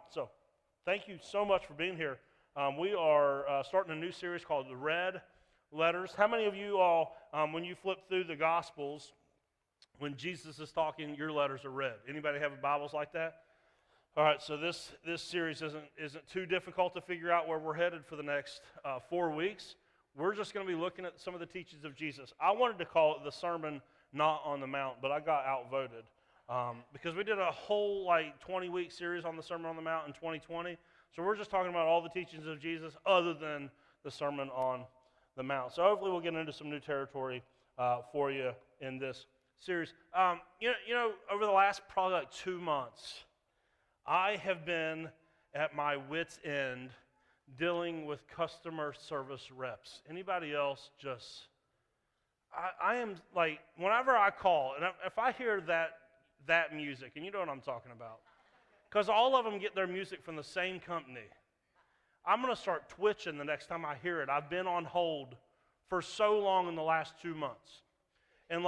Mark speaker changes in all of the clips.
Speaker 1: So, thank you so much for being here. We are starting a new series called The Red Letters. How many of you all, when you flip through the Gospels, when Jesus is talking, your letters are red? Anybody have Bibles like that? All right, so this series isn't too difficult to figure out where we're headed for the next 4 weeks. We're just going to be looking at some of the teachings of Jesus. I wanted to call it the Sermon Not on the Mount, but I got outvoted. Because we did a whole 20-week series on the Sermon on the Mount in 2020. So we're just talking about all the teachings of Jesus other than the Sermon on the Mount. So hopefully we'll get into some new territory for you in this series. Over the last probably 2 months, I have been at my wit's end dealing with customer service reps. Anybody else just... I am whenever I call, and if I hear that music, and you know what I'm talking about, because all of them get their music from the same company, I'm going to start twitching the next time I hear it. I've been on hold for so long in the last 2 months. And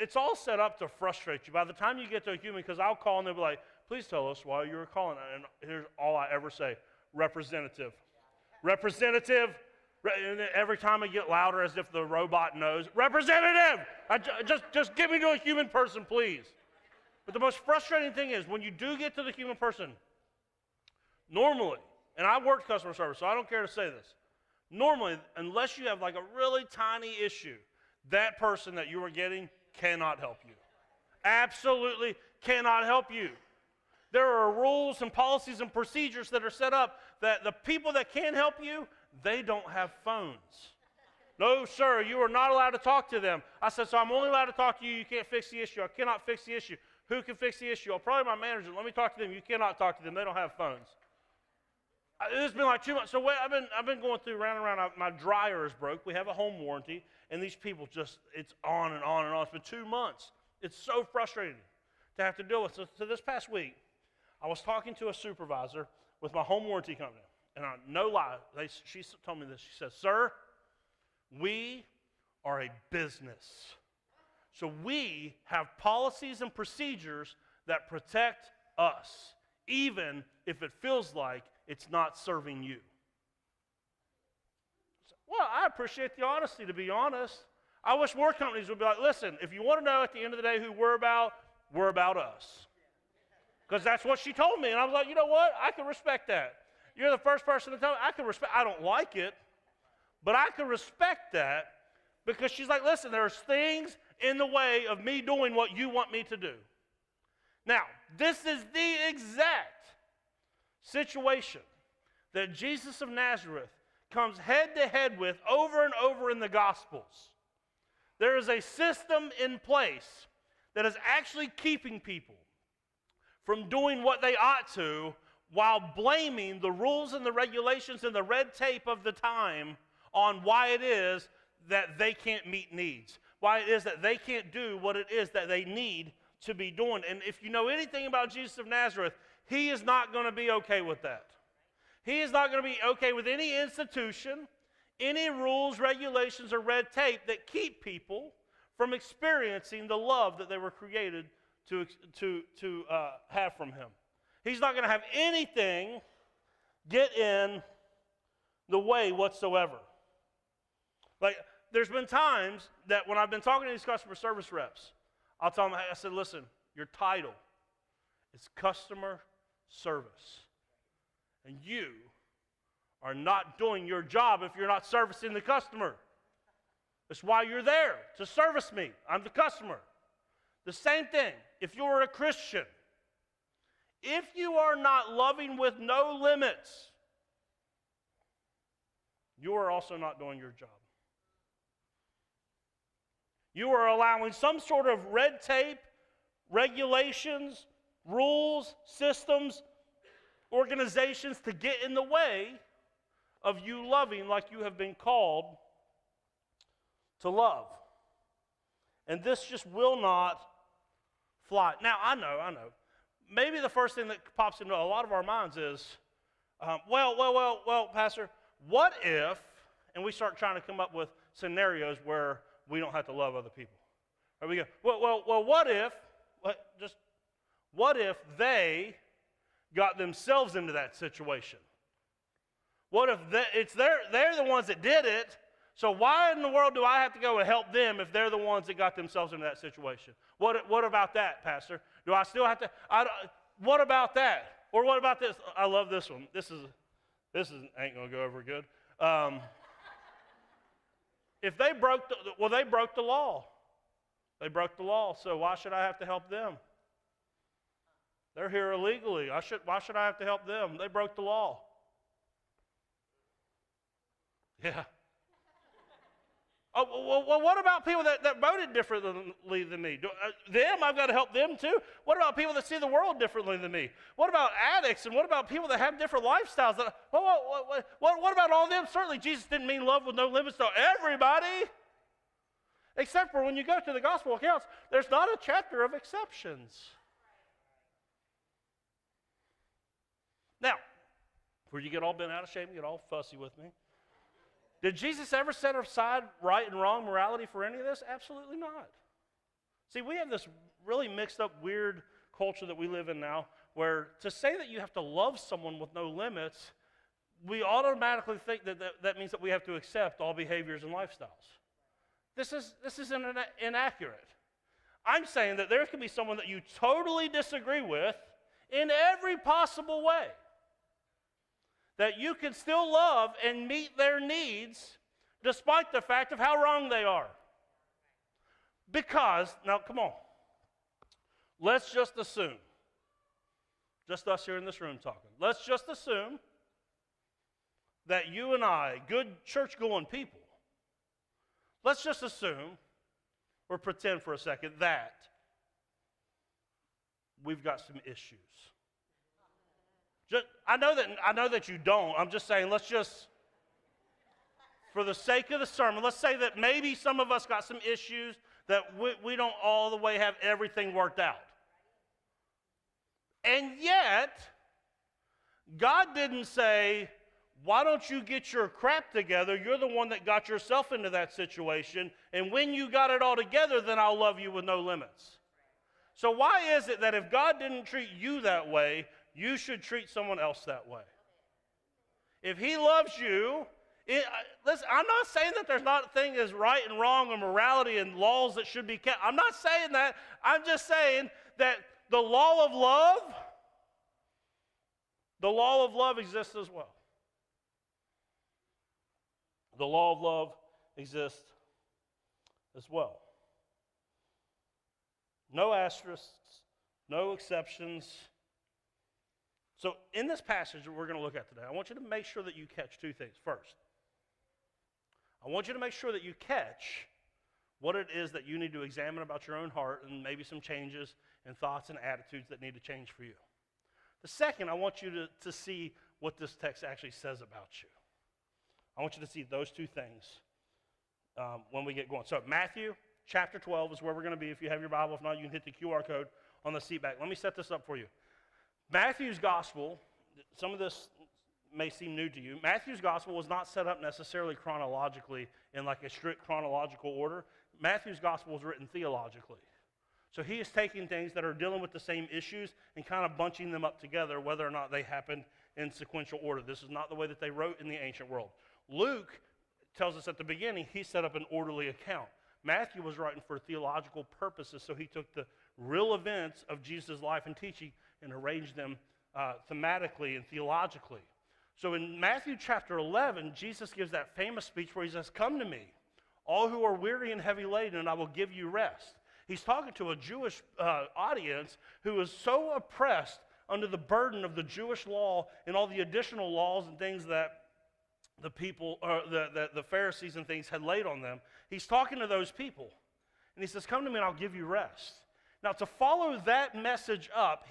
Speaker 1: it's all set up to frustrate you. By the time you get to a human, because I'll call and they'll be like, please tell us why you were calling. And here's all I ever say, representative. Representative. And every time I get louder as if the robot knows, representative! Just get me to a human person, please. But the most frustrating thing is when you do get to the human person, normally, and I worked customer service, so I don't care to say this, normally, unless you have a really tiny issue, that person that you are getting cannot help you. Absolutely cannot help you. There are rules and policies and procedures that are set up that the people that can help you, they don't have phones. No, sir, you are not allowed to talk to them. I said, so I'm only allowed to talk to you. You can't fix the issue. I cannot fix the issue. Who can fix the issue? Oh, probably my manager. Let me talk to them. You cannot talk to them. They don't have phones. It's been 2 months. So I've been going through round and round. My dryer is broke. We have a home warranty. And these people it's on and on and on. It's been 2 months. It's so frustrating to have to deal with. So this past week, I was talking to a supervisor with my home warranty company. And no lie, she told me this. She said, sir, we are a business. So we have policies and procedures that protect us, even if it feels like it's not serving you. Well, I appreciate the honesty, to be honest. I wish more companies would be like, listen, if you want to know at the end of the day who we're about us. Because that's what she told me. And I was like, you know what? I can respect that. You're the first person to tell me. I don't like it, but I can respect that because she's like, listen, there's things in the way of me doing what you want me to do. Now, this is the exact situation that Jesus of Nazareth comes head to head with over and over in the Gospels. There is a system in place that is actually keeping people from doing what they ought to while blaming the rules and the regulations and the red tape of the time on why it is that they can't meet needs, why it is that they can't do what it is that they need to be doing. And if you know anything about Jesus of Nazareth, he is not going to be okay with that. He is not going to be okay with any institution, any rules, regulations, or red tape that keep people from experiencing the love that they were created to have from him. He's not going to have anything get in the way whatsoever. There's been times that when I've been talking to these customer service reps, I'll tell them, I said, listen, your title is customer service. And you are not doing your job if you're not servicing the customer. That's why you're there, to service me. I'm the customer. The same thing, if you're a Christian, if you are not loving with no limits, you are also not doing your job. You are allowing some sort of red tape, regulations, rules, systems, organizations to get in the way of you loving like you have been called to love. And this just will not fly. Now, I know. Maybe the first thing that pops into a lot of our minds is, well, Pastor, what if, and we start trying to come up with scenarios where we don't have to love other people. Or we go, well, what if they got themselves into that situation? What if they're the ones that did it, so why in the world do I have to go and help them if they're the ones that got themselves into that situation? What about that, Pastor? Do I still have to? What about that? Or what about this? I love this one. This ain't going to go over good. If they broke they broke the law. They broke the law, so why should I have to help them? They're here illegally. Why should I have to help them? They broke the law. Yeah. Oh, well, what about people that voted differently than me? Them, I've got to help them too. What about people that see the world differently than me? What about addicts, and what about people that have different lifestyles? What about all them? Certainly Jesus didn't mean love with no limits to everybody. Except for when you go to the gospel accounts, there's not a chapter of exceptions. Now, before you get all bent out of shape and get all fussy with me, did Jesus ever set aside right and wrong morality for any of this? Absolutely not. See, we have this really mixed up, weird culture that we live in now, where to say that you have to love someone with no limits, we automatically think that means that we have to accept all behaviors and lifestyles. This is inaccurate. I'm saying that there can be someone that you totally disagree with in every possible way, that you can still love and meet their needs despite the fact of how wrong they are. Because, now come on, let's just assume, just us here in this room talking, let's just assume that you and I, good church-going people, let's just assume, or pretend for a second, that we've got some issues. I know that you don't. I'm just saying, let's just, for the sake of the sermon, let's say that maybe some of us got some issues that we don't all the way have everything worked out. And yet, God didn't say, why don't you get your crap together? You're the one that got yourself into that situation. And when you got it all together, then I'll love you with no limits. So why is it that if God didn't treat you that way, you should treat someone else that way? If he loves you, listen, I'm not saying that there's not a thing as right and wrong or morality and laws that should be kept. I'm not saying that. I'm just saying that the law of love exists as well. The law of love exists as well. No asterisks, no exceptions. So in this passage that we're going to look at today, I want you to make sure that you catch two things. First, I want you to make sure that you catch what it is that you need to examine about your own heart and maybe some changes and thoughts and attitudes that need to change for you. The second, I want you to see what this text actually says about you. I want you to see those two things when we get going. So Matthew chapter 12 is where we're going to be. If you have your Bible, if not, you can hit the QR code on the seat back. Let me set this up for you. Matthew's gospel, some of this may seem new to you. Matthew's gospel was not set up necessarily chronologically in like a strict chronological order. Matthew's gospel was written theologically. So he is taking things that are dealing with the same issues and kind of bunching them up together, whether or not they happened in sequential order. This is not the way that they wrote in the ancient world. Luke tells us at the beginning he set up an orderly account. Matthew was writing for theological purposes, so he took the real events of Jesus' life and teaching and arranged them thematically and theologically. So in Matthew chapter 11, Jesus gives that famous speech where he says, "Come to me, all who are weary and heavy laden, and I will give you rest." He's talking to a Jewish audience who is so oppressed under the burden of the Jewish law and all the additional laws and things that the people, the Pharisees and things had laid on them. He's talking to those people. And he says, "Come to me and I'll give you rest." Now, to follow that message up,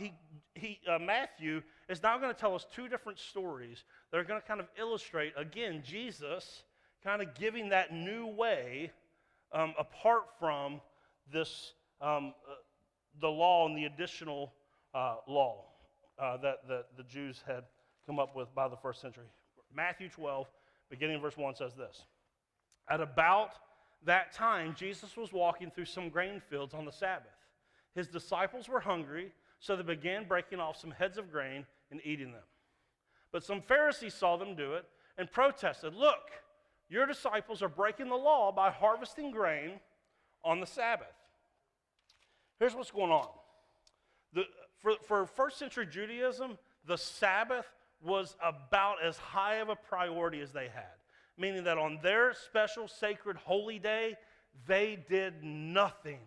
Speaker 1: Matthew is now going to tell us two different stories that are going to kind of illustrate, again, Jesus kind of giving that new way apart from this, the law and the additional law that the Jews had come up with by the first century. Matthew 12, beginning in verse 1, says this. At about that time, Jesus was walking through some grain fields on the Sabbath. His disciples were hungry, so they began breaking off some heads of grain and eating them. But some Pharisees saw them do it and protested, "Look, your disciples are breaking the law by harvesting grain on the Sabbath." Here's what's going on. For first century Judaism, the Sabbath was about as high of a priority as they had, meaning that on their special, sacred, holy day, they did nothing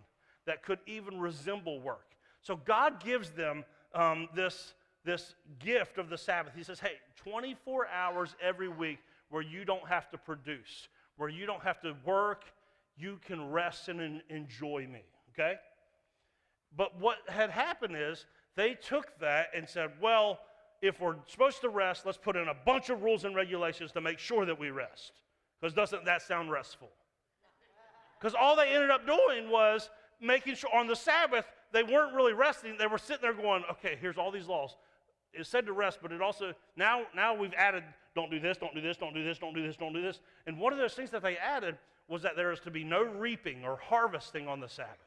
Speaker 1: that could even resemble work. So God gives them this gift of the Sabbath. He says, hey, 24 hours every week where you don't have to produce, where you don't have to work, you can rest and enjoy me, okay? But what had happened is they took that and said, well, if we're supposed to rest, let's put in a bunch of rules and regulations to make sure that we rest. Because doesn't that sound restful? Because all they ended up doing was making sure on the Sabbath, they weren't really resting. They were sitting there going, okay, here's all these laws. It said to rest, but it also, now we've added, don't do this, don't do this, don't do this, don't do this, don't do this. And one of those things that they added was that there is to be no reaping or harvesting on the Sabbath.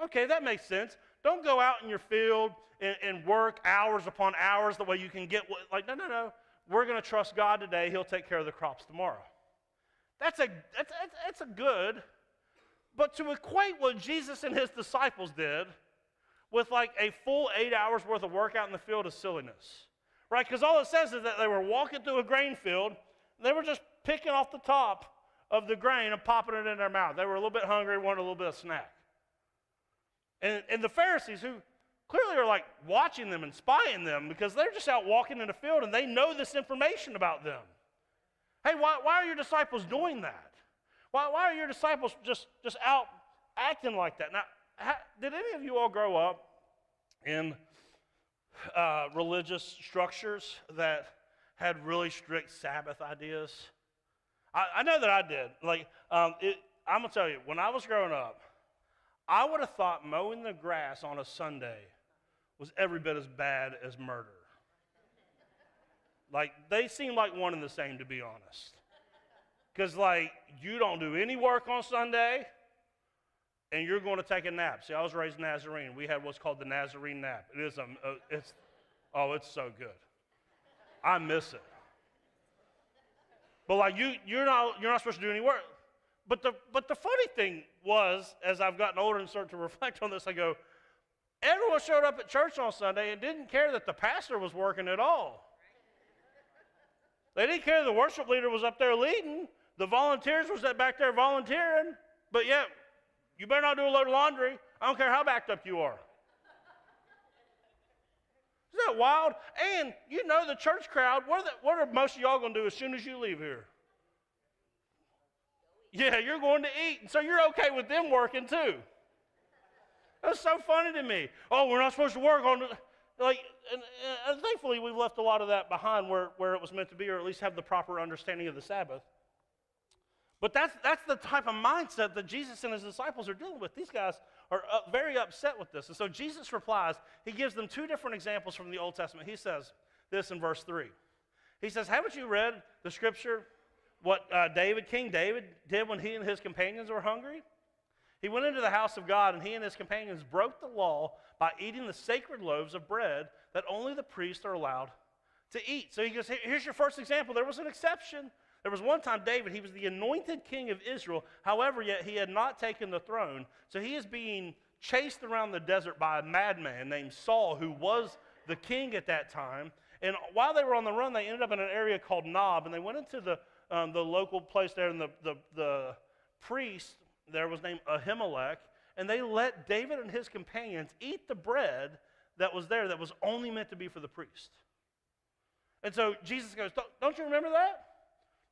Speaker 1: Okay, that makes sense. Don't go out in your field and work hours upon hours the way you can get, no. We're going to trust God today. He'll take care of the crops tomorrow. That's a good, but to equate what Jesus and his disciples did with like a full 8 hours worth of work out in the field is silliness, right? Because all it says is that they were walking through a grain field, and they were just picking off the top of the grain and popping it in their mouth. They were a little bit hungry, wanted a little bit of snack. And the Pharisees, who clearly are like watching them and spying them because they're just out walking in the field and they know this information about them. Hey, why are your disciples doing that? Why are your disciples just out acting like that? Now, did any of you all grow up in religious structures that had really strict Sabbath ideas? I know that I did. I'm going to tell you, when I was growing up, I would have thought mowing the grass on a Sunday was every bit as bad as murder. Like, they seem like one and the same, to be honest. Because, you don't do any work on Sunday, and you're going to take a nap. See, I was raised Nazarene. We had what's called the Nazarene nap. It's so good. I miss it. But, you're not supposed to do any work. But the funny thing was, as I've gotten older and started to reflect on this, I go, everyone showed up at church on Sunday and didn't care that the pastor was working at all. They didn't care the worship leader was up there leading. The volunteers was back there volunteering. But yet, you better not do a load of laundry. I don't care how backed up you are. Isn't that wild? And the church crowd, what are most of y'all going to do as soon as you leave here? Yeah, you're going to eat. And so you're okay with them working too. That's so funny to me. Oh, we're not supposed to work on and thankfully we've left a lot of that behind where it was meant to be, or at least have the proper understanding of the Sabbath. But that's the type of mindset that Jesus and his disciples are dealing with. These guys are very upset with this. And so Jesus replies, he gives them two different examples from the Old Testament. He says this in verse 3. He says, haven't you read the scripture, what King David did when he and his companions were hungry? He went into the house of God, and he and his companions broke the law by eating the sacred loaves of bread that only the priests are allowed to eat. So he goes, here's your first example. There was an exception. There was one time David, he was the anointed king of Israel. However, yet he had not taken the throne. So he is being chased around the desert by a madman named Saul, who was the king at that time. And while they were on the run, they ended up in an area called Nob, and they went into the local place there, and the priest there was named Ahimelech, and they let David and his companions eat the bread that was there that was only meant to be for the priest. And so Jesus goes, don't you remember that?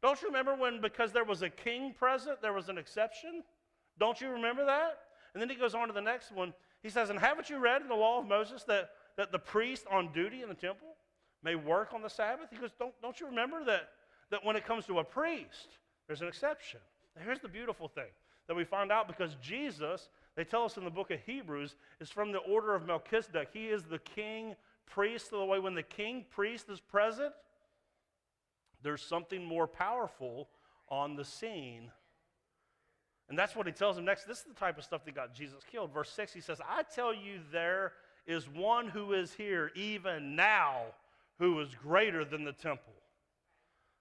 Speaker 1: Don't you remember when, because there was a king present, there was an exception? Don't you remember that? And then he goes on to the next one. He says, and haven't you read in the law of Moses that the priest on duty in the temple may work on the Sabbath? He goes, don't you remember that when it comes to a priest, there's an exception? Now, here's the beautiful thing that we find out, because Jesus, they tell us in the book of Hebrews, is from the order of Melchizedek. He is the king priest. So the way when the king priest is present, there's something more powerful on the scene. And that's what he tells them next. This is the type of stuff that got Jesus killed. Verse 6, he says, I tell you, there is one who is here even now who is greater than the temple.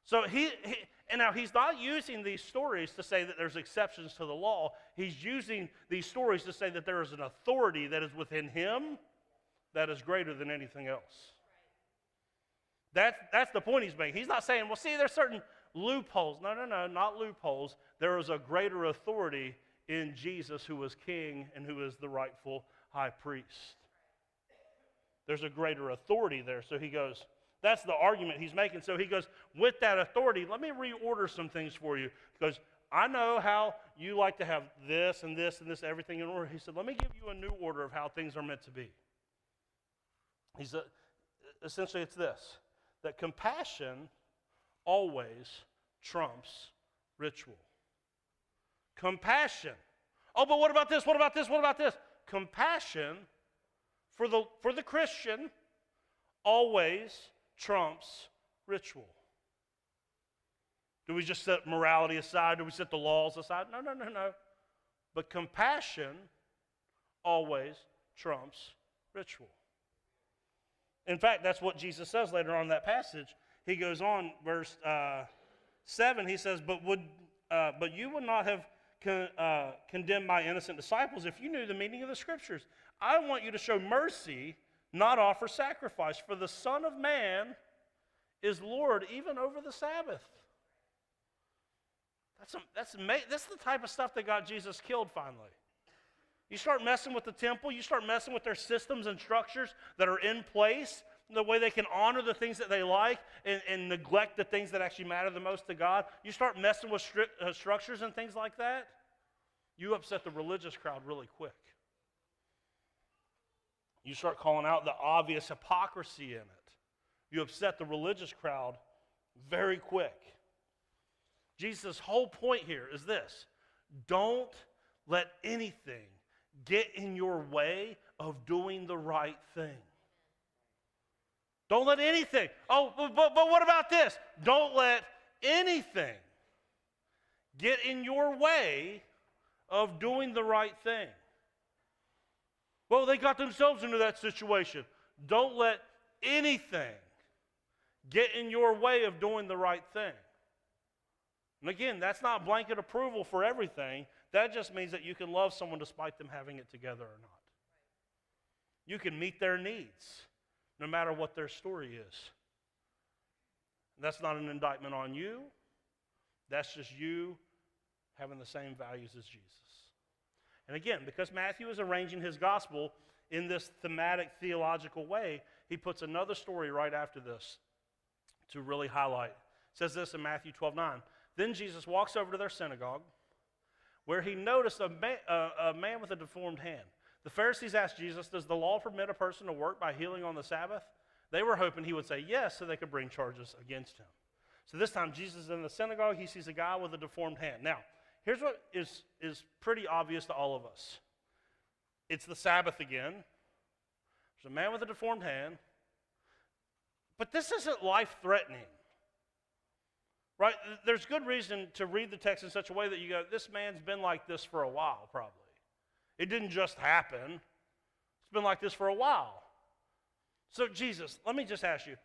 Speaker 1: So and now he's not using these stories to say that there's exceptions to the law. He's using these stories to say that there is an authority that is within him that is greater than anything else. That's the point he's making. He's not saying, well, see, there's certain loopholes. No, not loopholes. There is a greater authority in Jesus, who is king and who is the rightful high priest. There's a greater authority there. So he goes, that's the argument he's making. So he goes, with that authority, let me reorder some things for you. Because I know how you like to have this and this and this, everything in order. He said, let me give you a new order of how things are meant to be. He said, essentially it's this, that compassion always trumps ritual. Compassion. Oh, but what about this? What about this? What about this? Compassion for the Christian always trumps ritual. Do we just set morality aside? Do we set the laws aside? No. But compassion always trumps ritual. In fact, that's what Jesus says later on in that passage. He goes on, verse 7, he says, but you would not have condemned my innocent disciples if you knew the meaning of the Scriptures. I want you to show mercy, not offer sacrifice, for the Son of Man is Lord even over the Sabbath. That's the type of stuff that got Jesus killed finally. You start messing with the temple, you start messing with their systems and structures that are in place, the way they can honor the things that they like and neglect the things that actually matter the most to God. You start messing with structures and things like that, you upset the religious crowd really quick. You start calling out the obvious hypocrisy in it. You upset the religious crowd very quick. Jesus' whole point here is this: don't let anything get in your way of doing the right thing. Don't let anything. Oh, but what about this? Don't let anything get in your way of doing the right thing. Well, they got themselves into that situation. Don't let anything get in your way of doing the right thing. And again, that's not blanket approval for everything. That just means that you can love someone despite them having it together or not. You can meet their needs no matter what their story is. That's not an indictment on you. That's just you having the same values as Jesus. And again, because Matthew is arranging his gospel in this thematic theological way, he puts another story right after this to really highlight. It says this in Matthew 12:9. Then Jesus walks over to their synagogue, where he noticed a man with a deformed hand. The Pharisees asked Jesus, does the law permit a person to work by healing on the Sabbath? They were hoping he would say yes, so they could bring charges against him. So this time, Jesus is in the synagogue. He sees a guy with a deformed hand. Now, here's what is pretty obvious to all of us. It's the Sabbath again. There's a man with a deformed hand. But this isn't life-threatening. Right? There's good reason to read the text in such a way that you go, this man's been like this for a while, probably. It didn't just happen. It's been like this for a while. So, Jesus, let me just ask you,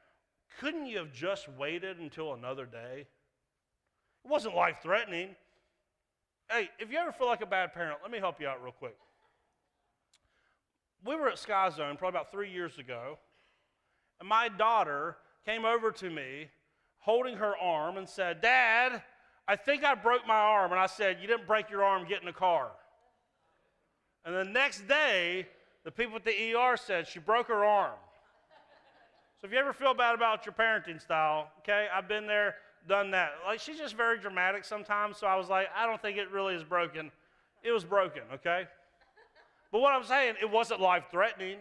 Speaker 1: couldn't you have just waited until another day? It wasn't life-threatening. Hey, if you ever feel like a bad parent, let me help you out real quick. We were at Sky Zone probably about 3 years ago, and my daughter came over to me holding her arm and said, Dad, I think I broke my arm. And I said, you didn't break your arm, get in the car. And the next day, the people at the ER said she broke her arm. So if you ever feel bad about your parenting style, okay, I've been there, done that. Like, she's just very dramatic sometimes, so I was like, I don't think it really is broken. It was broken, okay? But what I'm saying, it wasn't life-threatening.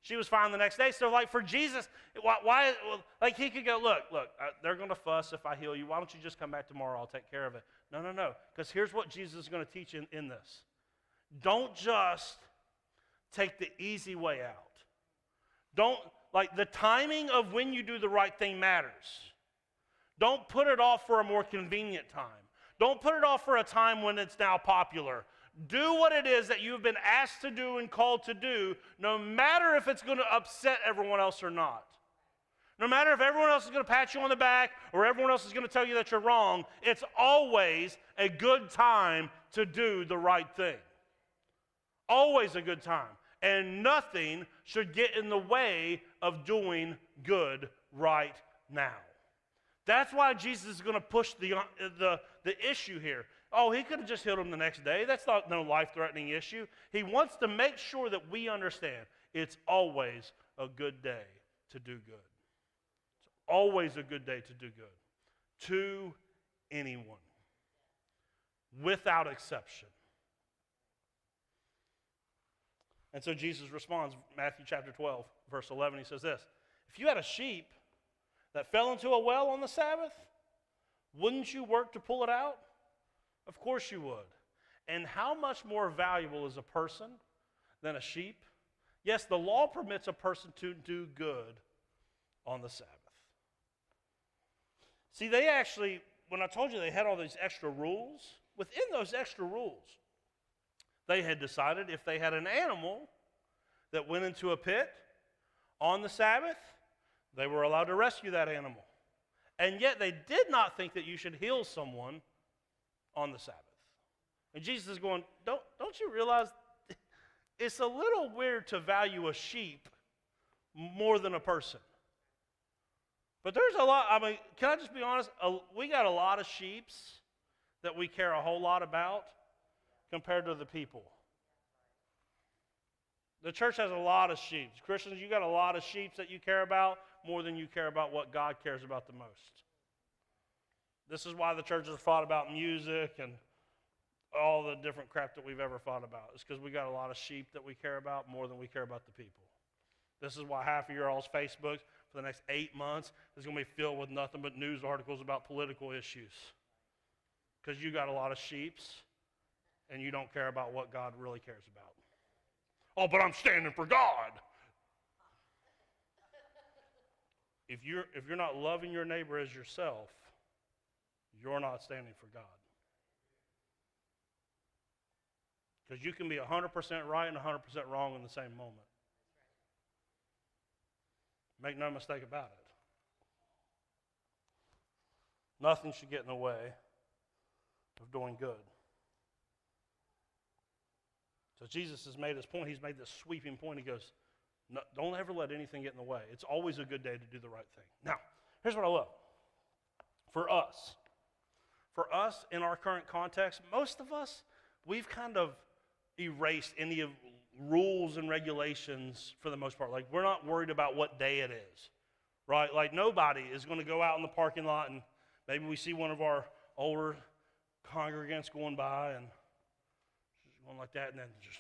Speaker 1: She was fine the next day. So, like, for Jesus, why like, he could go, look, they're going to fuss if I heal you. Why don't you just come back tomorrow? I'll take care of it. No. Because here's what Jesus is going to teach in this. Don't just take the easy way out. The timing of when you do the right thing matters. Don't put it off for a more convenient time. Don't put it off for a time when it's now popular. Do what it is that you've been asked to do and called to do, no matter if it's going to upset everyone else or not. No matter if everyone else is going to pat you on the back or everyone else is going to tell you that you're wrong, it's always a good time to do the right thing. Always a good time. And nothing should get in the way of doing good right now. That's why Jesus is going to push the issue here. Oh, he could have just healed him the next day. That's not no life-threatening issue. He wants to make sure that we understand it's always a good day to do good. It's always a good day to do good. To anyone. Without exception. And so Jesus responds, Matthew chapter 12, verse 11, he says this, if you had a sheep that fell into a well on the Sabbath, wouldn't you work to pull it out? Of course you would. And how much more valuable is a person than a sheep? Yes, the law permits a person to do good on the Sabbath. See, they actually, when I told you they had all these extra rules, within those extra rules, they had decided if they had an animal that went into a pit on the Sabbath, they were allowed to rescue that animal. And yet they did not think that you should heal someone on the Sabbath. And Jesus is going, don't you realize it's a little weird to value a sheep more than a person? But there's a lot, I mean, can I just be honest? We got a lot of sheeps that we care a whole lot about compared to the people. The church has a lot of sheep. Christians, you got a lot of sheep that you care about more than you care about what God cares about the most. This is why the church has fought about music and all the different crap that we've ever fought about. It's because we got a lot of sheep that we care about more than we care about the people. This is why half of your all's Facebooks for the next 8 months is going to be filled with nothing but news articles about political issues. Because you got a lot of sheeps and you don't care about what God really cares about. Oh, but I'm standing for God. If you're not loving your neighbor as yourself, you're not standing for God. Because you can be 100% right and 100% wrong in the same moment. Make no mistake about it. Nothing should get in the way of doing good. So Jesus has made his point. He's made this sweeping point. He goes, no, don't ever let anything get in the way. It's always a good day to do the right thing. Now, here's what I love. For us in our current context, most of us, we've kind of erased any of rules and regulations for the most part. Like, we're not worried about what day it is, right? Like, nobody is going to go out in the parking lot and maybe we see one of our older congregants going by and she's going like that and then just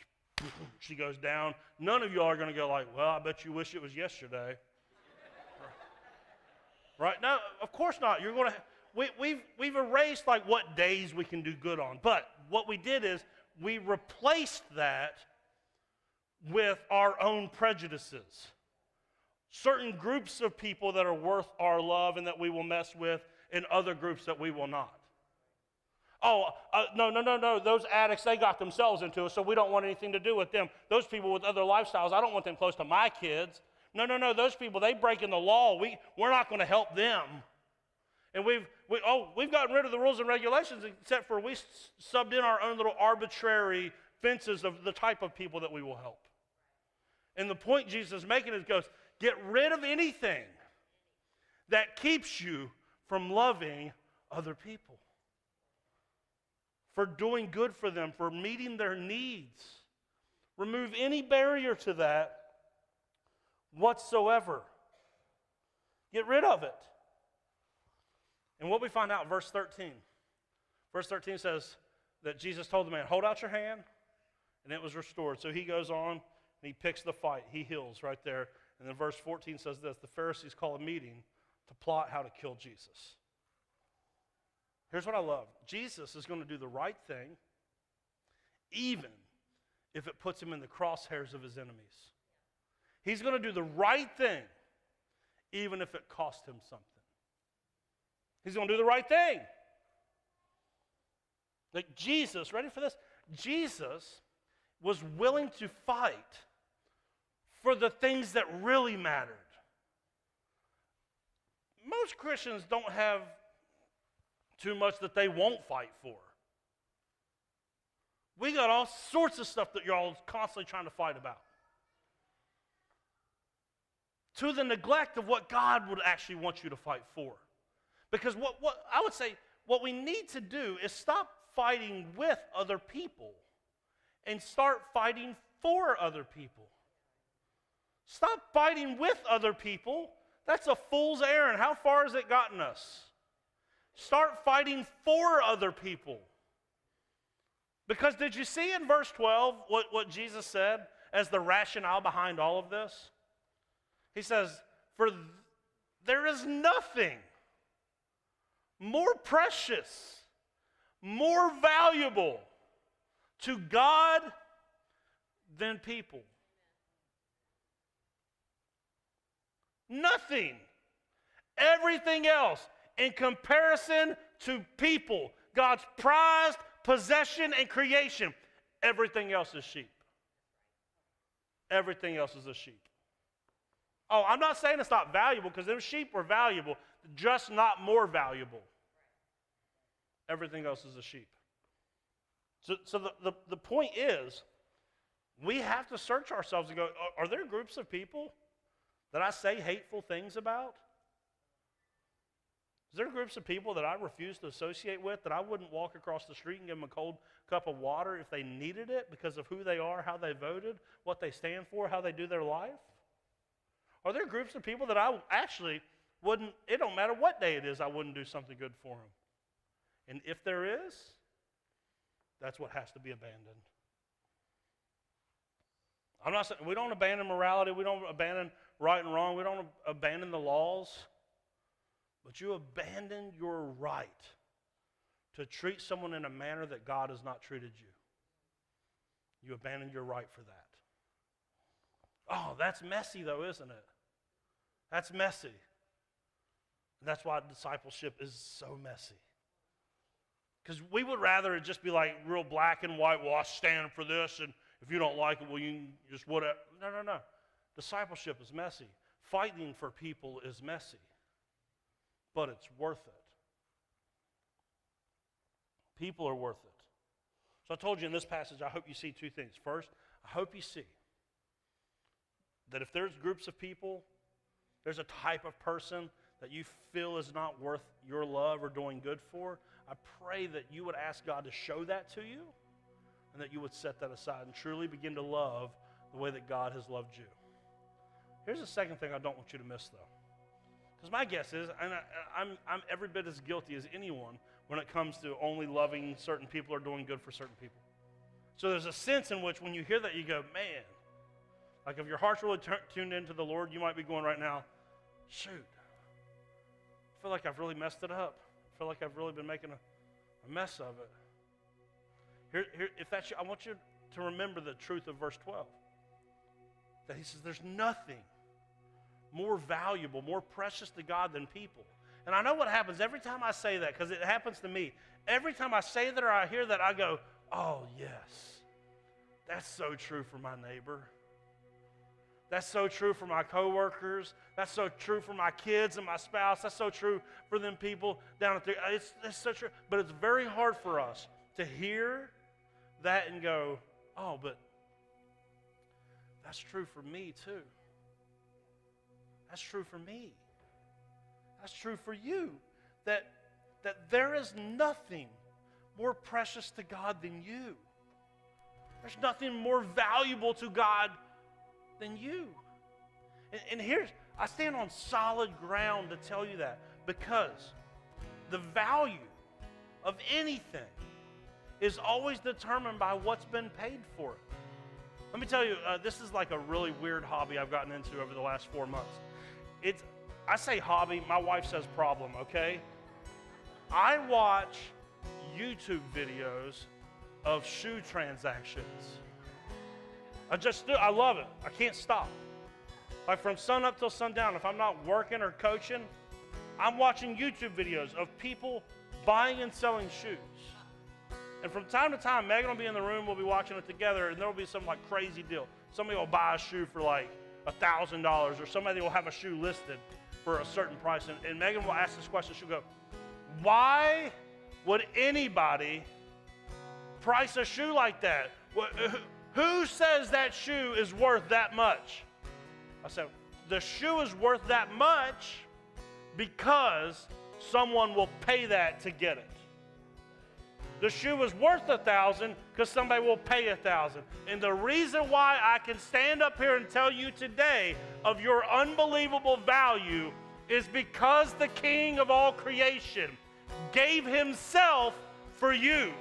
Speaker 1: she goes down. None of y'all are going to go like, well, I bet you wish it was yesterday. Right? No, of course not. You're going to. We've erased like what days we can do good on. But what we did is we replaced that with our own prejudices. Certain groups of people that are worth our love and that we will mess with, and other groups that we will not. Oh, no. Those addicts, they got themselves into it, so we don't want anything to do with them. Those people with other lifestyles, I don't want them close to my kids. No. Those people, they breaking the law. We're not going to help them. And we've gotten rid of the rules and regulations, except for we subbed in our own little arbitrary fences of the type of people that we will help. And the point Jesus is making is get rid of anything that keeps you from loving other people, for doing good for them, for meeting their needs. Remove any barrier to that whatsoever. Get rid of it. And what we find out in verse 13. Verse 13 says that Jesus told the man, hold out your hand, and it was restored. So he goes on, and he picks the fight. He heals right there. And then verse 14 says this, the Pharisees call a meeting to plot how to kill Jesus. Here's what I love. Jesus is going to do the right thing, even if it puts him in the crosshairs of his enemies. He's going to do the right thing, even if it costs him something. He's going to do the right thing. Like Jesus, ready for this? Jesus was willing to fight for the things that really mattered. most Christians don't have too much that they won't fight for. We got all sorts of stuff that y'all constantly trying to fight about. To the neglect of what God would actually want you to fight for. Because what I would say, what we need to do is stop fighting with other people and start fighting for other people. Stop fighting with other people. That's a fool's errand. How far has it gotten us? Start fighting for other people. Because did you see in verse 12 what Jesus said as the rationale behind all of this? He says, for there is nothing more precious, more valuable to God than people. Nothing. Everything else in comparison to people, God's prized possession and creation, everything else is sheep. Everything else is a sheep. Oh, I'm not saying it's not valuable, because them sheep were valuable, just not more valuable. Everything else is a sheep. So the point is, we have to search ourselves and go, are there groups of people that I say hateful things about? Is there groups of people that I refuse to associate with, that I wouldn't walk across the street and give them a cold cup of water if they needed it because of who they are, how they voted, what they stand for, how they do their life? Are there groups of people that I actually wouldn't, it don't matter what day it is, I wouldn't do something good for them? And if there is, that's what has to be abandoned. I'm not saying, we don't abandon morality, we don't abandon right and wrong, we don't abandon the laws, but you abandon your right to treat someone in a manner that God has not treated you. You abandon your right for that. Oh, that's messy though, isn't it? That's messy. And that's why discipleship is so messy. Because we would rather it just be like real black and white, well, I stand for this, and if you don't like it, well, you can just whatever. No. Discipleship is messy. Fighting for people is messy. But it's worth it. People are worth it. So I told you in this passage, I hope you see two things. First, I hope you see that if there's groups of people, there's a type of person that you feel is not worth your love or doing good for, I pray that you would ask God to show that to you and that you would set that aside and truly begin to love the way that God has loved you. Here's the second thing I don't want you to miss, though. Because my guess is, and I'm every bit as guilty as anyone when it comes to only loving certain people or doing good for certain people. So there's a sense in which when you hear that, you go, man, like if your heart's really tuned into the Lord, you might be going right now, shoot, I feel like I've really messed it up. I feel like I've really been making a mess of it. Here, if that's you, I want you to remember the truth of verse 12. That he says there's nothing more valuable, more precious to God than people. And I know what happens every time I say that, because it happens to me. Every time I say that or I hear that, I go, oh, yes, that's so true for my neighbor. That's so true for my coworkers. That's so true for my kids and my spouse. That's so true for them people down at the, it's so true. But it's very hard for us to hear that and go, oh, but that's true for me too. That's true for me. That's true for you. That there is nothing more precious to God than you. There's nothing more valuable to God than you. And here's, I stand on solid ground to tell you that, because the value of anything is always determined by what's been paid for it. Let me tell you, this is like a really weird hobby I've gotten into over the last 4 months. I say hobby, my wife says problem, okay? I watch YouTube videos of shoe transactions. I love it. I can't stop. Like from sun up till sundown, if I'm not working or coaching, I'm watching YouTube videos of people buying and selling shoes. And from time to time, Megan will be in the room, we'll be watching it together, and there will be some like crazy deal. Somebody will buy a shoe for like $1,000, or somebody will have a shoe listed for a certain price. And Megan will ask this question. She'll go, why would anybody price a shoe like that? Who says that shoe is worth that much? I said, the shoe is worth that much because someone will pay that to get it. The shoe is worth $1,000 because somebody will pay $1,000. And the reason why I can stand up here and tell you today of your unbelievable value is because the King of all creation gave himself for you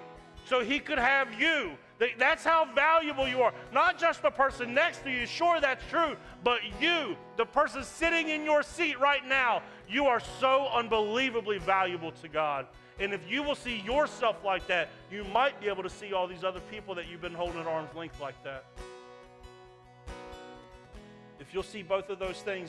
Speaker 1: so he could have you. That's how valuable you are. Not just the person next to you, sure that's true, but you, the person sitting in your seat right now, you are so unbelievably valuable to God. And if you will see yourself like that, you might be able to see all these other people that you've been holding at arm's length like that. If you'll see both of those things,